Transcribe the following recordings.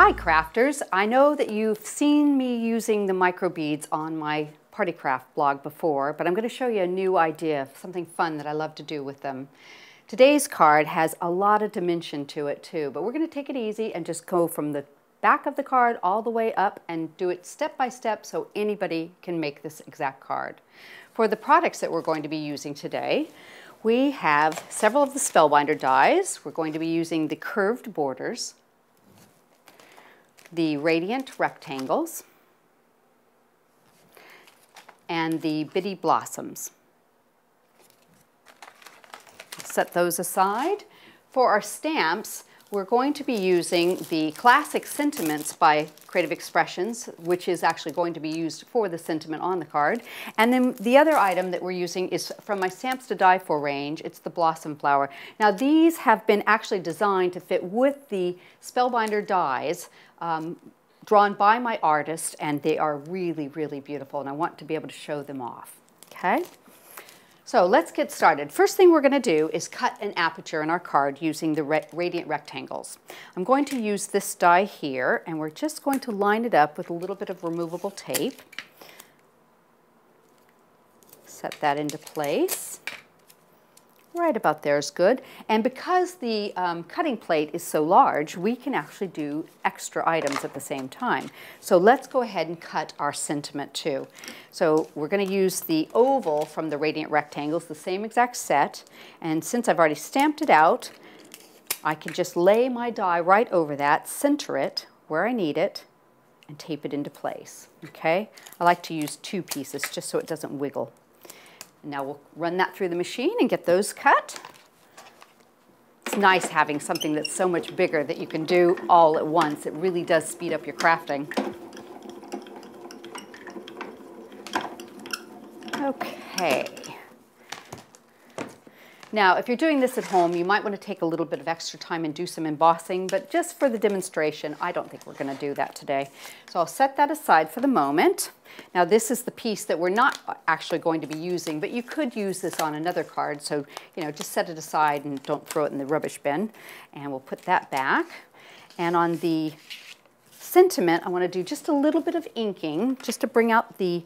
Hi crafters, I know that you've seen me using the micro beads on my Party Craft blog before, but I'm going to show you a new idea, something fun that I love to do with them. Today's card has a lot of dimension to it too, but we're going to take it easy and just go from the back of the card all the way up and do it step by step so anybody can make this exact card. For the products that we're going to be using today, we have several of the Spellbinder dies. We're going to be using the curved borders, the radiant rectangles, and the bitty blossoms. Set those aside. For our stamps, we're going to be using the classic sentiments by Creative Expressions, which is actually going to be used for the sentiment on the card. And then the other item that we're using is from my Stamps to Die For range. It's the Blossom Flower. Now these have been actually designed to fit with the Spellbinder dies drawn by my artist, and they are really, really beautiful, and I want to be able to show them off. Okay? So let's get started. First thing we're going to do is cut an aperture in our card using the radiant rectangles. I'm going to use this die here, and we're just going to line it up with a little bit of removable tape. Set that into place. Right about there is good. And because the cutting plate is so large, we can actually do extra items at the same time. So let's go ahead and cut our sentiment too. So we're going to use the oval from the radiant rectangles, the same exact set. And since I've already stamped it out, I can just lay my die right over that, center it where I need it, and tape it into place. Okay? I like to use two pieces just so it doesn't wiggle. Now we'll run that through the machine and get those cut. It's nice having something that's so much bigger that you can do all at once. It really does speed up your crafting. Okay. Now, if you're doing this at home, you might want to take a little bit of extra time and do some embossing, but just for the demonstration, I don't think we're going to do that today. So I'll set that aside for the moment. Now, this is the piece that we're not actually going to be using, but you could use this on another card, so, you know, just set it aside and don't throw it in the rubbish bin. And we'll put that back. And on the sentiment, I want to do just a little bit of inking, just to bring out the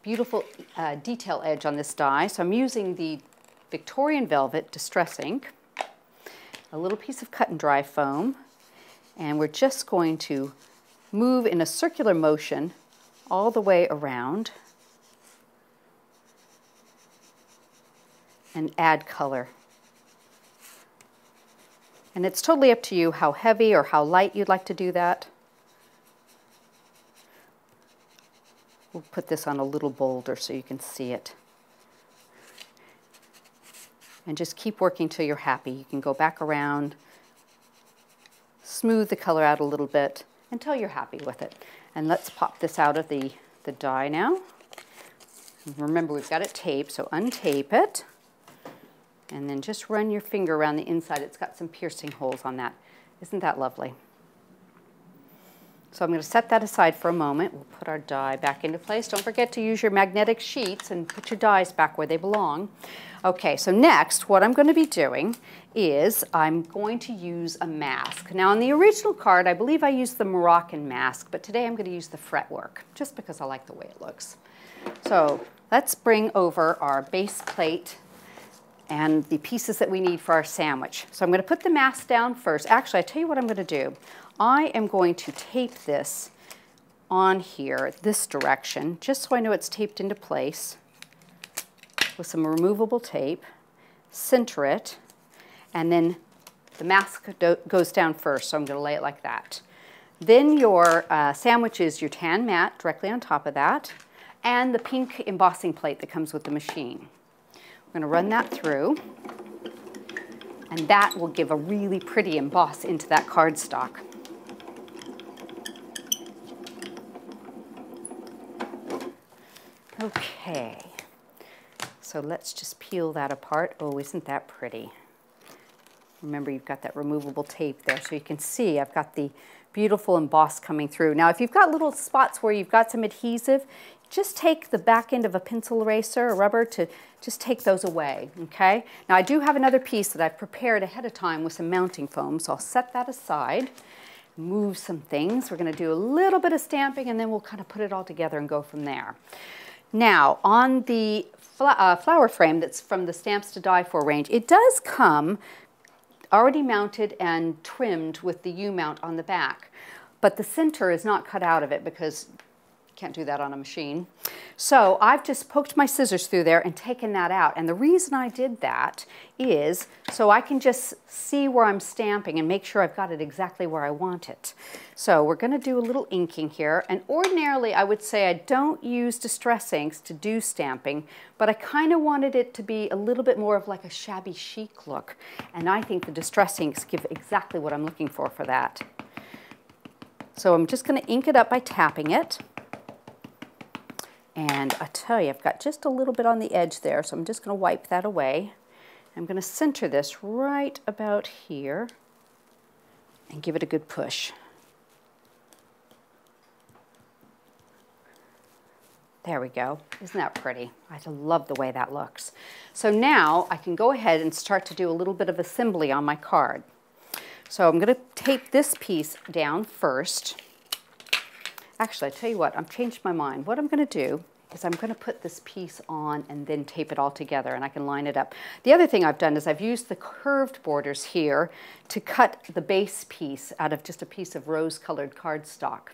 beautiful detail edge on this die. So I'm using the Victorian Velvet Distress Ink, a little piece of cut and dry foam, and we're just going to move in a circular motion all the way around and add color. And it's totally up to you how heavy or how light you'd like to do that. We'll put this on a little boulder so you can see it. And just keep working till you're happy. You can go back around, smooth the color out a little bit until you're happy with it. And let's pop this out of the die now. And remember, we've got it taped, so untape it. And then just run your finger around the inside. It's got some piercing holes on that. Isn't that lovely? So I'm going to set that aside for a moment. We'll put our die back into place. Don't forget to use your magnetic sheets and put your dies back where they belong. Okay, so next what I'm going to be doing is I'm going to use a mask. Now on the original card, I believe I used the Moroccan mask, but today I'm going to use the fretwork, just because I like the way it looks. So let's bring over our base plate and the pieces that we need for our sandwich. So I'm going to put the mask down first. Actually, I tell you what I'm going to do. I am going to tape this on here this direction, just so I know it's taped into place with some removable tape, center it, and then the mask goes down first, so I'm going to lay it like that. Then your sandwich is your tan mat directly on top of that, and the pink embossing plate that comes with the machine. We're going to run that through, and that will give a really pretty emboss into that cardstock. Okay, so let's just peel that apart. Oh, isn't that pretty? Remember, you've got that removable tape there, so you can see I've got the beautiful emboss coming through. Now, if you've got little spots where you've got some adhesive, just take the back end of a pencil eraser or rubber to just take those away, okay? Now, I do have another piece that I've prepared ahead of time with some mounting foam, so I'll set that aside. move some things. We're going to do a little bit of stamping and then we'll kind of put it all together and go from there. Now, on the flower frame that's from the Stamps to Die For range, it does come already mounted and trimmed with the U-mount on the back, but the center is not cut out of it because you can't do that on a machine. So I've just poked my scissors through there and taken that out. And the reason I did that is so I can just see where I'm stamping and make sure I've got it exactly where I want it. So we're going to do a little inking here. And ordinarily I would say I don't use distress inks to do stamping, but I kind of wanted it to be a little bit more of like a shabby chic look. And I think the distress inks give exactly what I'm looking for that. So I'm just going to ink it up by tapping it. And I tell you, I've got just a little bit on the edge there, so I'm just going to wipe that away. I'm going to center this right about here and give it a good push. There we go. Isn't that pretty? I love the way that looks. So now I can go ahead and start to do a little bit of assembly on my card. So I'm going to tape this piece down first. Actually, I tell you what, I've changed my mind. What I'm going to do is I'm going to put this piece on and then tape it all together and I can line it up. The other thing I've done is I've used the curved borders here to cut the base piece out of just a piece of rose-colored cardstock.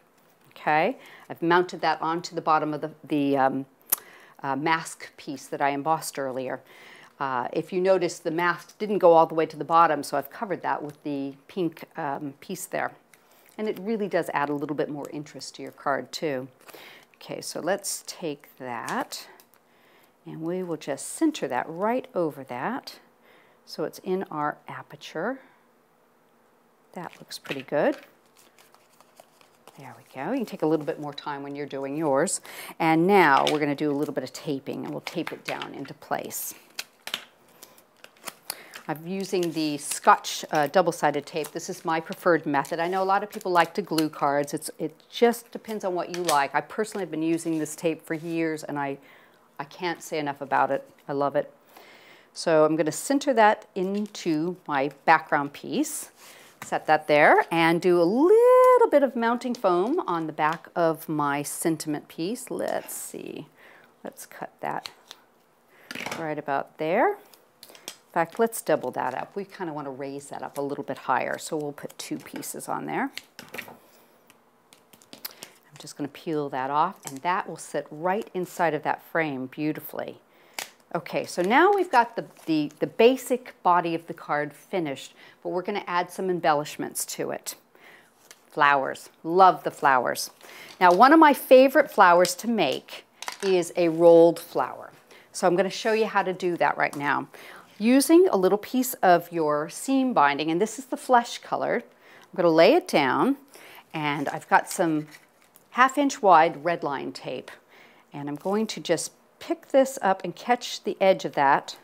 Okay? I've mounted that onto the bottom of the mask piece that I embossed earlier. If you notice, the mask didn't go all the way to the bottom, so I've covered that with the pink piece there. And it really does add a little bit more interest to your card too. Okay, so let's take that and we will just center that right over that so it's in our aperture. That looks pretty good. There we go. You can take a little bit more time when you're doing yours. And now we're going to do a little bit of taping and we'll tape it down into place. I'm using the Scotch double-sided tape. This is my preferred method. I know a lot of people like to glue cards. It just depends on what you like. I personally have been using this tape for years and I can't say enough about it. I love it. So I'm going to center that into my background piece, set that there, and do a little bit of mounting foam on the back of my sentiment piece. Let's see. Let's cut that right about there. In fact, let's double that up. We kind of want to raise that up a little bit higher, so we'll put 2 pieces on there. I'm just going to peel that off, and that will sit right inside of that frame beautifully. Okay, so now we've got the basic body of the card finished, but we're going to add some embellishments to it. Flowers. Love the flowers. Now, one of my favorite flowers to make is a rolled flower. So I'm going to show you how to do that right now. Using a little piece of your seam binding, and this is the flesh color, I'm going to lay it down, and I've got some 1/2 inch wide red line tape, and I'm going to just pick this up and catch the edge of that.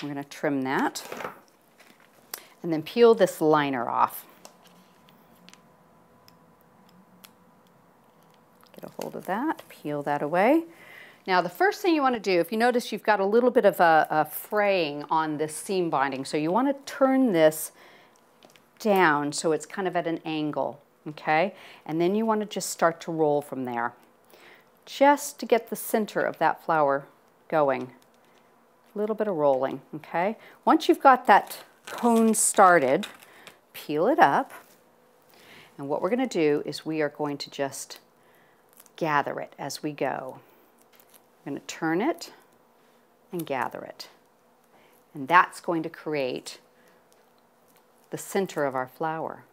I'm going to trim that, and then peel this liner off. Get a hold of that, peel that away. Now the first thing you want to do, if you notice you've got a little bit of a fraying on this seam binding, so you want to turn this down so it's kind of at an angle, okay? And then you want to just start to roll from there, just to get the center of that flower going. A little bit of rolling, okay? Once you've got that cone started, peel it up, and what we're going to do is we are going to just gather it as we go. I'm going to turn it and gather it. And that's going to create the center of our flower.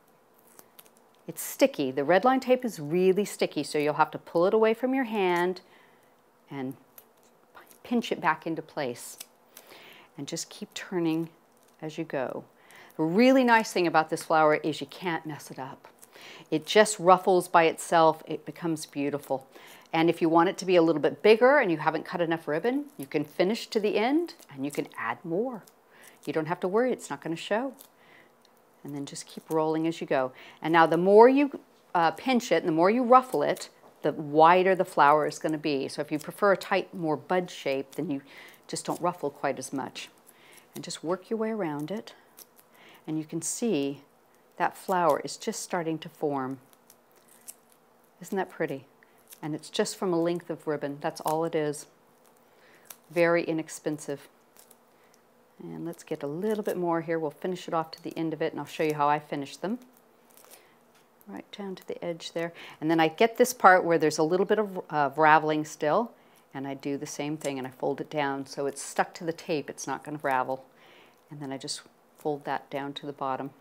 It's sticky. The red line tape is really sticky, so you'll have to pull it away from your hand and pinch it back into place. And just keep turning as you go. The really nice thing about this flower is you can't mess it up. It just ruffles by itself. It becomes beautiful. And if you want it to be a little bit bigger and you haven't cut enough ribbon, you can finish to the end and you can add more. You don't have to worry, it's not going to show. And then just keep rolling as you go. And now the more you pinch it and the more you ruffle it, the wider the flower is going to be. So if you prefer a tight, more bud shape, then you just don't ruffle quite as much. And just work your way around it. And you can see that flower is just starting to form. Isn't that pretty? And it's just from a length of ribbon. That's all it is. Very inexpensive. And let's get a little bit more here. We'll finish it off to the end of it, and I'll show you how I finish them. Right down to the edge there. And then I get this part where there's a little bit of raveling still, and I do the same thing, and I fold it down so it's stuck to the tape. It's not going to ravel. And then I just fold that down to the bottom.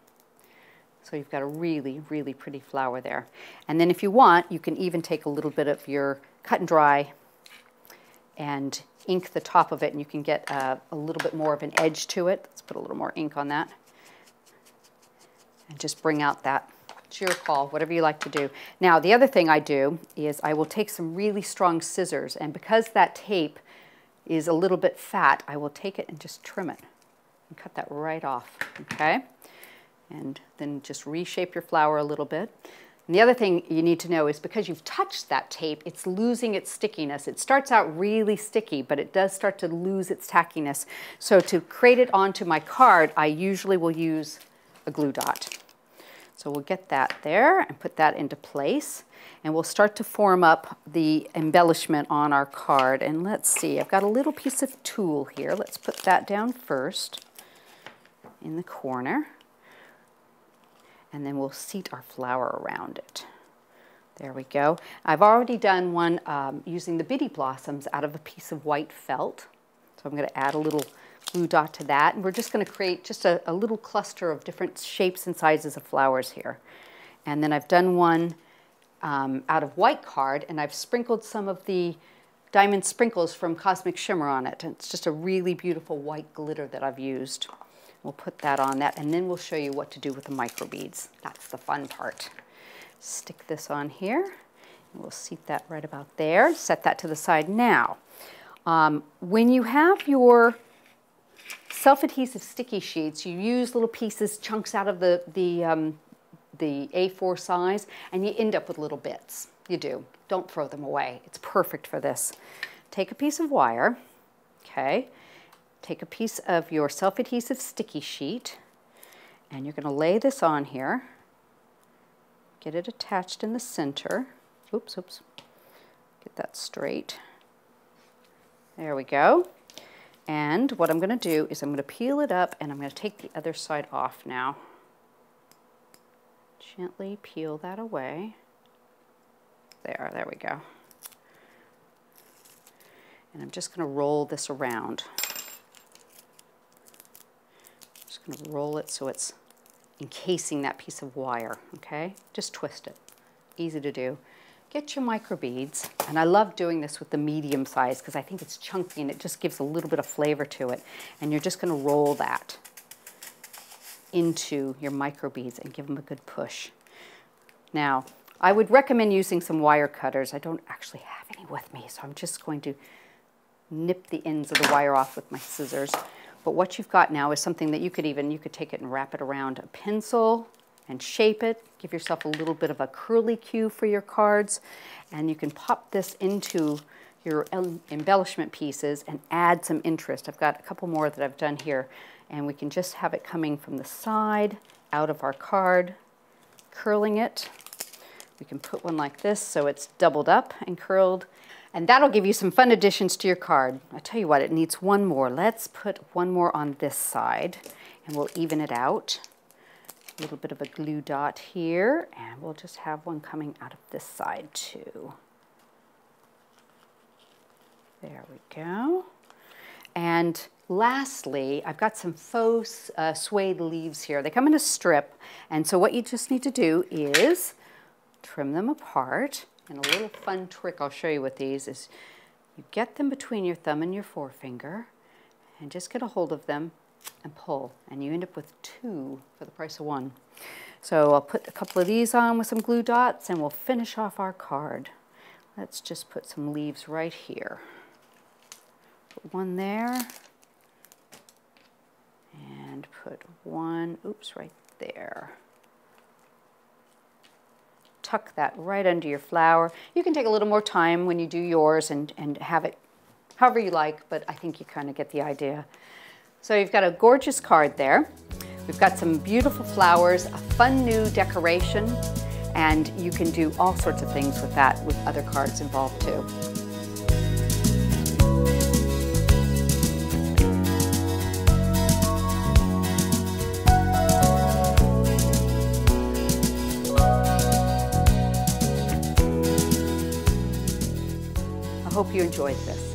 So you've got a really, really pretty flower there. And then if you want, you can even take a little bit of your cut and dry and ink the top of it, and you can get a little bit more of an edge to it. Let's put a little more ink on that. And just bring out that. It's your call, whatever you like to do. Now, the other thing I do is I will take some really strong scissors, and because that tape is a little bit fat, I will take it and just trim it and cut that right off, okay? And then just reshape your flower a little bit. And the other thing you need to know is because you've touched that tape, it's losing its stickiness. It starts out really sticky, but it does start to lose its tackiness. So to create it onto my card, I usually will use a glue dot. So we'll get that there and put that into place. And we'll start to form up the embellishment on our card. And let's see, I've got a little piece of tulle here. Let's put that down first in the corner. And then we'll seat our flower around it. There we go. I've already done one using the bitty blossoms out of a piece of white felt. So I'm going to add a little glue dot to that, and we're just going to create just a little cluster of different shapes and sizes of flowers here. And then I've done one out of white card, and I've sprinkled some of the diamond sprinkles from Cosmic Shimmer on it. And it's just a really beautiful white glitter that I've used. We'll put that on that, and then we'll show you what to do with the micro beads. That's the fun part. Stick this on here, and we'll seat that right about there. Set that to the side. Now, when you have your self-adhesive sticky sheets, you use little pieces, chunks out of the A4 size, and you end up with little bits. You do. Don't throw them away. It's perfect for this. Take a piece of wire, okay? Take a piece of your self-adhesive sticky sheet, and you're going to lay this on here. Get it attached in the center. Oops, oops. Get that straight. There we go. And what I'm going to do is I'm going to peel it up, and I'm going to take the other side off now. Gently peel that away. There we go. And I'm just going to roll this around. Just going to roll it so it's encasing that piece of wire, okay? Just twist it. Easy to do. Get your micro beads, and I love doing this with the medium size because I think it's chunky and it just gives a little bit of flavor to it. And you're just going to roll that into your micro beads and give them a good push. Now, I would recommend using some wire cutters. I don't actually have any with me, so I'm just going to nip the ends of the wire off with my scissors. But what you've got now is something that you could take it and wrap it around a pencil and shape it. Give yourself a little bit of a curly cue for your cards, and you can pop this into your embellishment pieces and add some interest. I've got a couple more that I've done here, and we can just have it coming from the side out of our card, curling it. We can put one like this so it's doubled up and curled, and that'll give you some fun additions to your card. I tell you what, it needs one more. Let's put one more on this side, and we'll even it out. A little bit of a glue dot here, and we'll just have one coming out of this side too. There we go. And lastly, I've got some faux suede leaves here. They come in a strip, and so what you just need to do is trim them apart. And a little fun trick I'll show you with these is you get them between your thumb and your forefinger and just get a hold of them and pull, and you end up with two for the price of one. So I'll put a couple of these on with some glue dots, and we'll finish off our card. Let's just put some leaves right here. Put one there, and put one, oops, right there. Tuck that right under your flower. You can take a little more time when you do yours and have it however you like, but I think you kind of get the idea. So you've got a gorgeous card there. We've got some beautiful flowers, a fun new decoration, and you can do all sorts of things with that with other cards involved too. I hope you enjoyed this.